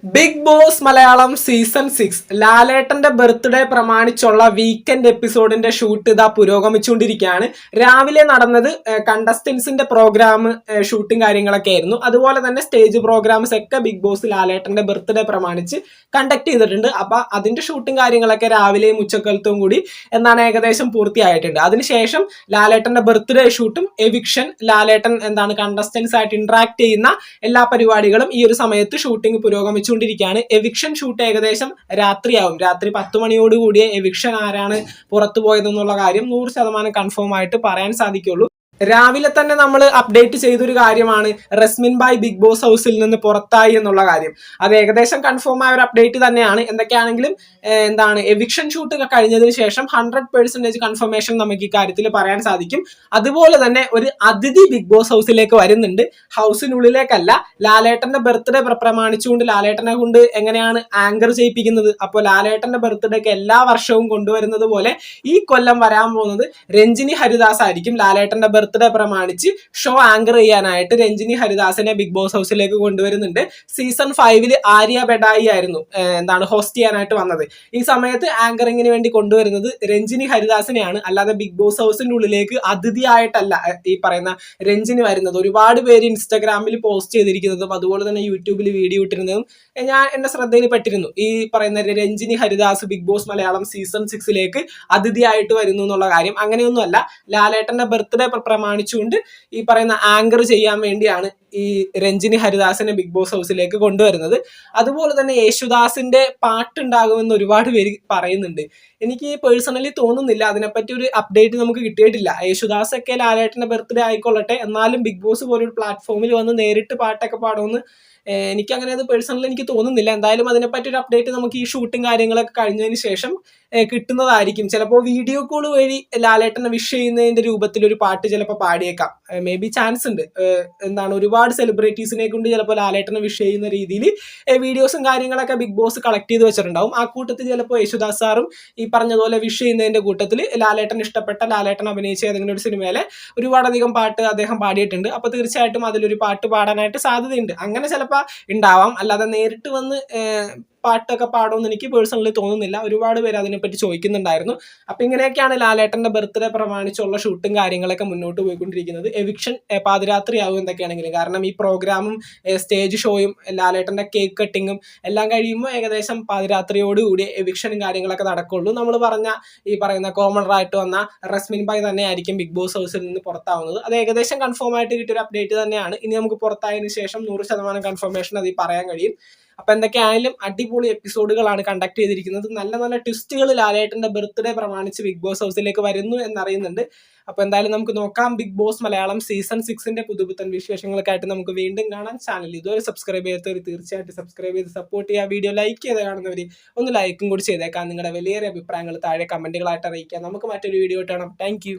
Big Boss Malayalam season 6 ലാലേട്ടന്റെ birthday പ്രമാണിച്ചുള്ള weekend എപ്പിസോഡിന്റെ shoot ഇതാ പുരോഗമിച്ചുകൊണ്ടിരിക്കുകയാണ്. രാവിലെ നടന്നത് കണ്ടസ്റ്റൻസിന്റെ പ്രോഗ്രാം ഷൂട്ടും കാര്യങ്ങളൊക്കെ ആയിരുന്നു. അതുപോലെ തന്നെ സ്റ്റേജ് പ്രോഗ്രാംസ് ഒക്കെ ബിഗ് ബോസ് ലാലേട്ടന്റെ ബർത്ത്ഡേ പ്രമാണിച്ച് കണ്ടക്ട് ചെയ്തിട്ടുണ്ട്. അപ്പൊ അതിന്റെ ഷൂട്ടും കാര്യങ്ങളൊക്കെ രാവിലെയും ഉച്ചക്കാലത്തും കൂടി ഏകദേശം പൂർത്തിയായിട്ടുണ്ട്. അതിനുശേഷം ലാലേട്ടന്റെ ബർത്ത്ഡേ ഷൂട്ടും എവിക്ഷൻ, ലാലേട്ടൻ കണ്ടസ്റ്റൻസ് ആയിട്ട് ഇന്ററാക്ട് ചെയ്യുന്ന എല്ലാ പരിപാടികളും ഈ ഒരു സമയത്ത് ഷൂട്ടിംഗ് പുരോഗമിച്ചുകൊണ്ടിരിക്കുകയാണ്. എവിക്ഷൻ ഷൂട്ട് ഏകദേശം രാത്രിയാവും. രാത്രി 10 മണിയോടുകൂടിയ എവിക്ഷൻ ആരാണ് പുറത്തു പോയതെന്നുള്ള കാര്യം 100% കൺഫേം ആയിട്ട് പറയാൻ സാധിക്കുള്ളൂ. രാവിലെ തന്നെ നമ്മൾ അപ്ഡേറ്റ് ചെയ്തൊരു കാര്യമാണ് റസ്മിൻ ബായ് ബിഗ് ബോസ് ഹൗസിൽ നിന്ന് പുറത്തായി എന്നുള്ള കാര്യം. അത് ഏകദേശം കൺഫേം ആയ ഒരു അപ്ഡേറ്റ് തന്നെയാണ്. എന്തൊക്കെയാണെങ്കിലും എവിക്ഷൻ ഷൂട്ട് ഒക്കെ കഴിഞ്ഞതിന് ശേഷം 100% കൺഫർമേഷൻ നമുക്ക് ഈ കാര്യത്തിൽ പറയാൻ സാധിക്കും. അതുപോലെ തന്നെ ഒരു അതിഥി ബിഗ് ബോസ് ഹൗസിലേക്ക് വരുന്നുണ്ട്. ഹൗസിനുള്ളിലേക്കല്ല, ലാലേട്ടന്റെ ബർത്ത്ഡേ പ്രമാണിച്ചുകൊണ്ട് ലാലേട്ടനെ കൊണ്ട് എങ്ങനെയാണ് ആങ്കർ ചെയ്യിപ്പിക്കുന്നത്. അപ്പോൾ ലാലേട്ടന്റെ ബർത്ത്ഡേക്ക് എല്ലാ വർഷവും കൊണ്ടുവരുന്നത് പോലെ ഈ കൊല്ലം വരാൻ പോകുന്നത് രഞ്ജിനി ഹരിദാസ് ആയിരിക്കും. ലാലേട്ടന്റെ ബർത്ത്ഡേ പ്രമാണിച്ച് ഷോ ആങ്കർ ചെയ്യാനായിട്ട് രഞ്ജിനി ഹരിദാസിനെ ബിഗ് ബോസ് ഹൗസിലേക്ക് കൊണ്ടുവരുന്നുണ്ട്. സീസൺ 5 ആര്യ ബെഡായി ആയിരുന്നു ഹോസ്റ്റ് ചെയ്യാനായിട്ട് വന്നത്. ഈ സമയത്ത് ആങ്കറിങ്ങിന് വേണ്ടി കൊണ്ടുവരുന്നത് രഞ്ജിനി ഹരിദാസിനെയാണ്. അല്ലാതെ ബിഗ് ബോസ് ഹൗസിന്റെ ഉള്ളിലേക്ക് അതിഥിയായിട്ടല്ല ഈ പറയുന്ന രഞ്ജിനി വരുന്നത്. ഒരുപാട് പേര് ഇൻസ്റ്റാഗ്രാമിൽ പോസ്റ്റ് ചെയ്തിരിക്കുന്നതും അതുപോലെ തന്നെ യൂട്യൂബിൽ വീഡിയോ ഇട്ടിരുന്നതും ഞാൻ എന്റെ ശ്രദ്ധയിൽ പെട്ടിരുന്നു. ഈ പറയുന്ന Ranjini Haridas Bigg Boss Malayalam season 6 അതിഥിയായിട്ട് വരുന്നു എന്നുള്ള കാര്യം. അങ്ങനെയൊന്നുമല്ല, ലാലേട്ടന്റെ ബർത്ത്ഡേ പ്രമാണിച്ചുകൊണ്ട് ഈ പറയുന്ന ആങ്കർ ചെയ്യാൻ വേണ്ടിയാണ് ഈ രഞ്ജിനി ഹരിദാസിനെ ബിഗ് ബോസ് ഹൗസിലേക്ക് കൊണ്ടുവരുന്നത്. അതുപോലെ തന്നെ യേശുദാസിന്റെ പാട്ടുണ്ടാകുമെന്ന് ഒരുപാട് പേര് പറയുന്നുണ്ട്. എനിക്ക് പേഴ്സണലി തോന്നുന്നില്ല. അതിനെപ്പറ്റി ഒരു അപ്ഡേറ്റ് നമുക്ക് കിട്ടിയിട്ടില്ല. യേശുദാസ് ഒക്കെ ലാലേട്ടന്റെ ബർത്ത്ഡേ ആയിക്കൊള്ളട്ടെ, എന്നാലും ബിഗ് ബോസ് പോലൊരു പ്ലാറ്റ്ഫോമിൽ വന്ന് നേരിട്ട് പാട്ടൊക്കെ പാടുമെന്ന് എനിക്ക് അങ്ങനെ അത് പേഴ്സണലി എനിക്ക് തോന്നുന്നില്ല. എന്തായാലും അതിനെപ്പറ്റി ഒരു അപ്ഡേറ്റ് നമുക്ക് ഈ ഷൂട്ടും കാര്യങ്ങളൊക്കെ കഴിഞ്ഞതിന് ശേഷം കിട്ടുന്നതായിരിക്കും. ചിലപ്പോൾ വീഡിയോ കോൾ വഴി ലാലേട്ടനെ വിഷ് ചെയ്യുന്നതിന്റെ രൂപത്തിൽ ഒരു പാട്ട് ചിലപ്പോൾ പാടിയേക്കാം. മേ ബി ചാൻസ് ഉണ്ട്. ഒരുപാട് സെലിബ്രിറ്റീസിനെ കൊണ്ട് ചിലപ്പോൾ ലാലേട്ടനെ വിഷ് ചെയ്യുന്ന രീതിയിൽ വീഡിയോസും കാര്യങ്ങളൊക്കെ ബിഗ് ബോസ് കളക്ട് ചെയ്ത് വെച്ചിട്ടുണ്ടാവും. ആ കൂട്ടത്തിൽ ചിലപ്പോൾ യേശുദാസ് സാറും ഈ പറഞ്ഞതുപോലെ വിഷ് ചെയ്യുന്നതിന്റെ കൂട്ടത്തിൽ ലാലേട്ടൻ ഇഷ്ടപ്പെട്ട, ലാലേട്ടൻ അഭിനയിച്ച ഏതെങ്കിലും ഒരു സിനിമയിലെ ഒരുപാടധികം പാട്ട് അദ്ദേഹം പാടിയിട്ടുണ്ട്. അപ്പോൾ തീർച്ചയായിട്ടും അതിലൊരു പാട്ട് പാടാനായിട്ട് സാധ്യതയുണ്ട്. അങ്ങനെ ചിലപ്പോൾ ഉണ്ടാവാം. അല്ലാതെ നേരിട്ട് വന്ന് പാട്ടൊക്കെ പാടുമെന്ന് എനിക്ക് പേഴ്സണലി തോന്നുന്നില്ല. ഒരുപാട് പേര് അതിനെപ്പറ്റി ചോദിക്കുന്നുണ്ടായിരുന്നു. അപ്പൊ ഇങ്ങനെയൊക്കെയാണ് ലാലേട്ടന്റെ ബർത്ത്ഡേ പ്രമാണിച്ചുള്ള ഷൂട്ടും കാര്യങ്ങളൊക്കെ മുന്നോട്ട് പോയിക്കൊണ്ടിരിക്കുന്നത്. എവിക്ഷൻ പാതിരാത്രിയാവും എന്തൊക്കെയാണെങ്കിലും. കാരണം ഈ പ്രോഗ്രാമും സ്റ്റേജ് ഷോയും ലാലേട്ടന്റെ കേക്ക് കട്ടിങ്ങും എല്ലാം കഴിയുമ്പോൾ ഏകദേശം പാതിരാത്രിയോടുകൂടി എവിക്ഷനും കാര്യങ്ങളൊക്കെ നടക്കുള്ളൂ. നമ്മൾ പറഞ്ഞ ഈ പറയുന്ന കോമണറായിട്ട് വന്ന റസ്മിൻ ബായ് തന്നെ ആയിരിക്കും ബിഗ് ബോസ് ഹൗസിൽ നിന്ന് പുറത്താവുന്നത്. അത് ഏകദേശം കൺഫേം ആയിട്ട് കിട്ടിയൊരു അപ്ഡേറ്റ് തന്നെയാണ്. ഇനി നമുക്ക് പുറത്തായതിനു ശേഷം 100% കൺഫർമേഷൻ അത് പറയാൻ കഴിയും. അപ്പൊ എന്തൊക്കെയായാലും അടിപൊളി എപ്പിസോഡുകളാണ് കണ്ടക്ട് ചെയ്തിരിക്കുന്നത്. നല്ല നല്ല ട്വിസ്റ്റുകൾ ലാലേട്ടന്റെ ബർത്ത്ഡേ പ്രമാണിച്ച് ബിഗ് ബോസ് ഹൗസിലേക്ക് വരുന്നു എന്നറിയുന്നുണ്ട്. അപ്പൊ എന്തായാലും നമുക്ക് നോക്കാം. ബിഗ് ബോസ് മലയാളം സീസൺ 6 പുതുപുത്തൻ വിശേഷങ്ങൾക്കായിട്ട് നമുക്ക് വീണ്ടും കാണാം. ചാനൽ ഇതുവരെ സബ്സ്ക്രൈബ് ചെയ്യാത്തവർ തീർച്ചയായിട്ടും സബ്സ്ക്രൈബ് ചെയ്ത് സപ്പോർട്ട് ചെയ്യുക. വീഡിയോ ലൈക്ക് ചെയ്ത് കാണുന്നവർ ഒന്ന് ലൈക്കും കൂടി ചെയ്തേക്കാം. നിങ്ങളുടെ വലിയ അഭിപ്രായങ്ങൾ താഴെ കമന്റുകളായിട്ട് അറിയിക്കാം. നമുക്ക് മറ്റൊരു വീഡിയോ കാണാം. താങ്ക്